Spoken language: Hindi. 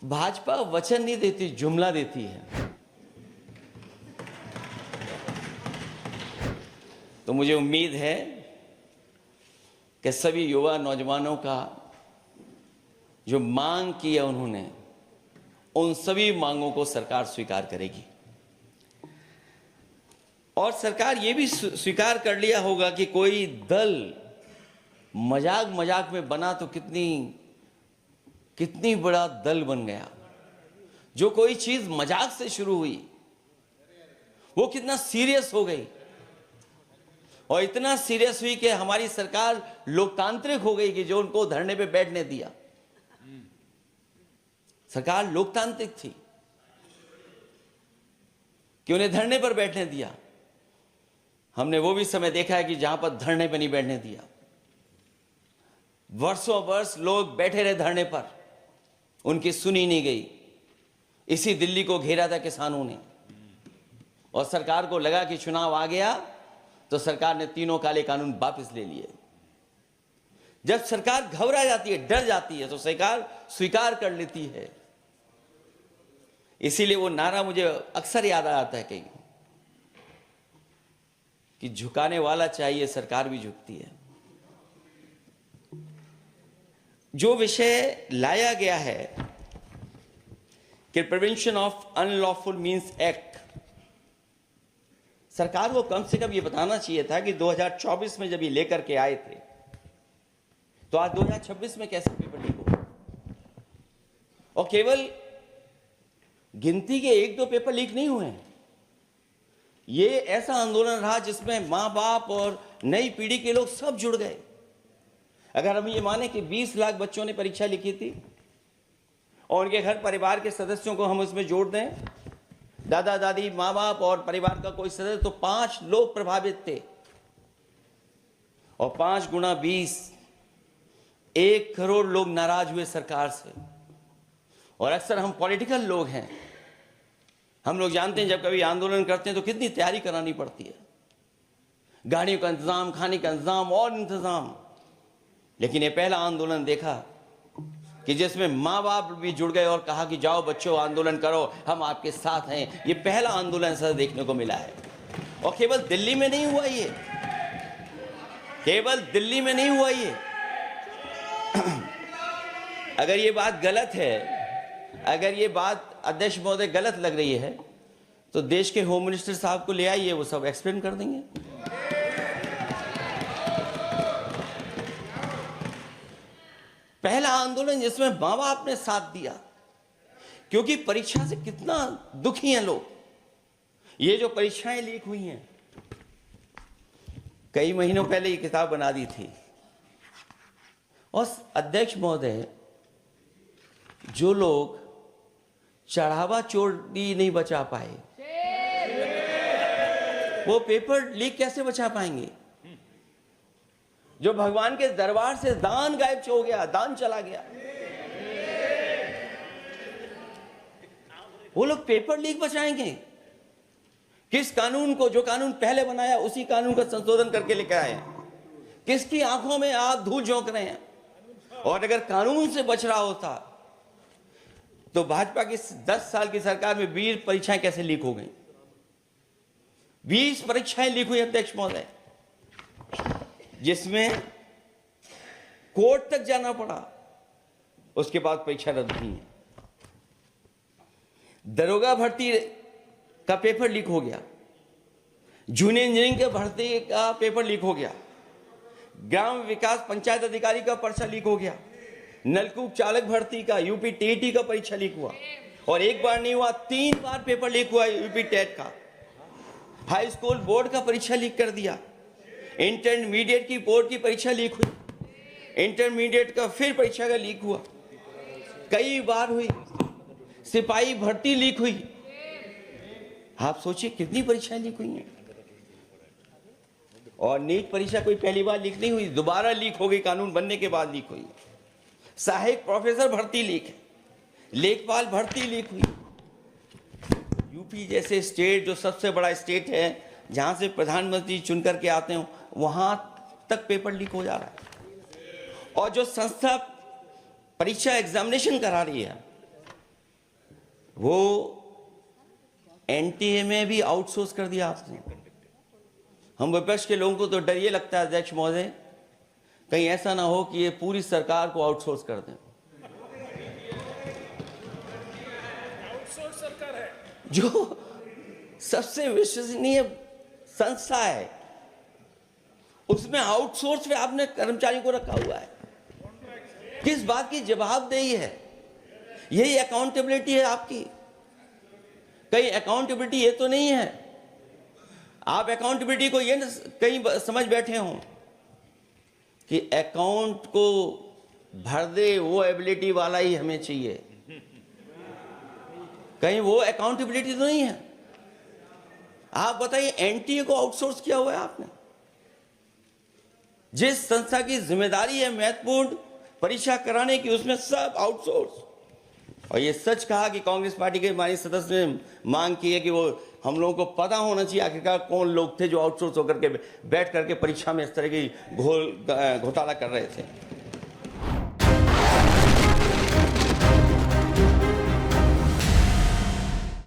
भाजपा वचन नहीं देती, जुमला देती है। तो मुझे उम्मीद है कि सभी युवा नौजवानों का जो मांग की है उन्होंने, उन सभी मांगों को सरकार स्वीकार करेगी। और सरकार ये भी स्वीकार कर लिया होगा कि कोई दल मजाक मजाक में बना तो कितनी बड़ा दल बन गया। जो कोई चीज मजाक से शुरू हुई वो कितना सीरियस हो गई, और इतना सीरियस हुई कि हमारी सरकार लोकतांत्रिक हो गई कि जो उनको धरने पे बैठने दिया। सरकार लोकतांत्रिक थी कि उन्हें धरने पर बैठने दिया। हमने वो भी समय देखा है कि जहां पर धरने पर नहीं बैठने दिया, वर्षों वर्ष लोग बैठे रहे धरने पर, उनकी सुनी नहीं गई। इसी दिल्ली को घेरा था किसानों ने, और सरकार को लगा कि चुनाव आ गया तो सरकार ने तीनों काले कानून वापस ले लिए। जब सरकार घबरा जाती है, डर जाती है, तो सरकार स्वीकार कर लेती है। इसीलिए वो नारा मुझे अक्सर याद आता है कहीं कि झुकाने वाला चाहिए, सरकार भी झुकती है। जो विषय लाया गया है कि prevention of unlawful means act, सरकार को कम से कम ये बताना चाहिए था कि 2024 में जब ये लेकर के आए थे तो आज 2026 में कैसे पेपर लीक हो। और केवल गिनती के 1-2 पेपर लीक नहीं हुए हैं। ये ऐसा आंदोलन रहा जिसमें मां बाप और नई पीढ़ी के लोग सब जुड़ गए। अगर हम ये माने कि 20 लाख बच्चों ने परीक्षा लिखी थी और उनके घर परिवार के सदस्यों को हम उसमें जोड़ दें, दादा दादी, माँ बाप और परिवार का कोई सदस्य, तो 5 लोग प्रभावित थे। और 5 गुणा 20, 1 करोड़ लोग नाराज हुए सरकार से। और अक्सर हम पॉलिटिकल लोग हैं, हम लोग जानते हैं जब कभी आंदोलन करते हैं तो कितनी तैयारी करानी पड़ती है, गाड़ियों का इंतजाम, खाने का इंतजाम और इंतजाम। लेकिन ये पहला आंदोलन देखा कि जिसमें माँ बाप भी जुड़ गए और कहा कि जाओ बच्चों आंदोलन करो, हम आपके साथ हैं। ये पहला आंदोलन ऐसा देखने को मिला है। और केवल दिल्ली में नहीं हुआ ये, केवल दिल्ली में नहीं हुआ ये। अगर ये बात गलत है, अगर ये बात अध्यक्ष महोदय गलत लग रही है, तो देश के होम मिनिस्टर साहब को ले आइए, वो सब एक्सप्लेन कर देंगे। पहला आंदोलन जिसमें माँ बाप ने साथ दिया, क्योंकि परीक्षा से कितना दुखी हैं लोग। ये जो परीक्षाएं लीक हुई हैं, कई महीनों पहले ये किताब बना दी थी। और अध्यक्ष महोदय, जो लोग चढ़ावा चोरी नहीं बचा पाए, वो पेपर लीक कैसे बचा पाएंगे? जो भगवान के दरबार से दान गायब हो गया, दान चला गया, वो लोग पेपर लीक बचाएंगे? किस कानून को, जो कानून पहले बनाया उसी कानून का संशोधन करके लेकर आए हैं? किसकी आंखों में आप धूल झोंक रहे हैं? और अगर कानून से बच रहा होता तो भाजपा की 10 साल की सरकार में 20 परीक्षाएं कैसे लीक हो गई? 20 परीक्षाएं लीक हुई अध्यक्ष महोदय, जिसमें कोर्ट तक जाना पड़ा, उसके बाद परीक्षा रद्द हुई है। दरोगा भर्ती का पेपर लीक हो गया, जूनियर इंजीनियरिंग के भर्ती का पेपर लीक हो गया, ग्राम विकास पंचायत अधिकारी का पर्चा लीक हो गया, नलकूप चालक भर्ती का, यूपी टेट का परीक्षा लीक हुआ। और एक बार नहीं हुआ, 3 बार पेपर लीक हुआ यूपी टेट का। हाई स्कूल बोर्ड का परीक्षा लीक कर दिया, इंटरमीडिएट की बोर्ड की परीक्षा लीक हुई, इंटरमीडिएट का फिर परीक्षा का लीक हुआ, कई बार हुई। सिपाही भर्ती लीक हुई। आप सोचिए कितनी परीक्षाएं लीक हुई हैं। और नीट परीक्षा कोई पहली बार लीक नहीं हुई, दोबारा लीक हो गई, कानून बनने के बाद लीक हुई। सहायक प्रोफेसर भर्ती लीक है, लेखपाल भर्ती लीक हुई। यूपी जैसे स्टेट, जो सबसे बड़ा स्टेट है, जहां से प्रधानमंत्री चुन करके आते हैं, वहां तक पेपर लीक हो जा रहा है। और जो संस्था परीक्षा एग्जामिनेशन करा रही है, वो एनटीए में भी आउटसोर्स कर दिया आपने। हम विपक्ष के लोगों को तो डर ये लगता है अध्यक्ष महोदय, कहीं ऐसा ना हो कि ये पूरी सरकार को आउटसोर्स कर दें। आउटसोर्स सरकार है जो सबसे विश्वसनीय संस्था है उसमें आउटसोर्स पे आपने कर्मचारियों को रखा हुआ है। किस बात की जवाबदेही है? यही अकाउंटेबिलिटी है आपकी? कहीं अकाउंटेबिलिटी ये तो नहीं है आप अकाउंटेबिलिटी को ये कहीं समझ बैठे हो कि अकाउंट को भर दे वो एबिलिटी वाला ही हमें चाहिए? कहीं वो अकाउंटेबिलिटी तो नहीं है? आप बताइए, एनटीए को आउटसोर्स किया हुआ है आपने। जिस संस्था की जिम्मेदारी है महत्वपूर्ण परीक्षा कराने की, उसमें सब आउटसोर्स। और ये सच कहा कि कांग्रेस पार्टी के माननीय सदस्य ने मांग की है कि वो हम लोगों को पता होना चाहिए आखिरकार कौन लोग थे जो आउटसोर्स होकर के बैठ करके परीक्षा में इस तरह की घोटाला कर रहे थे।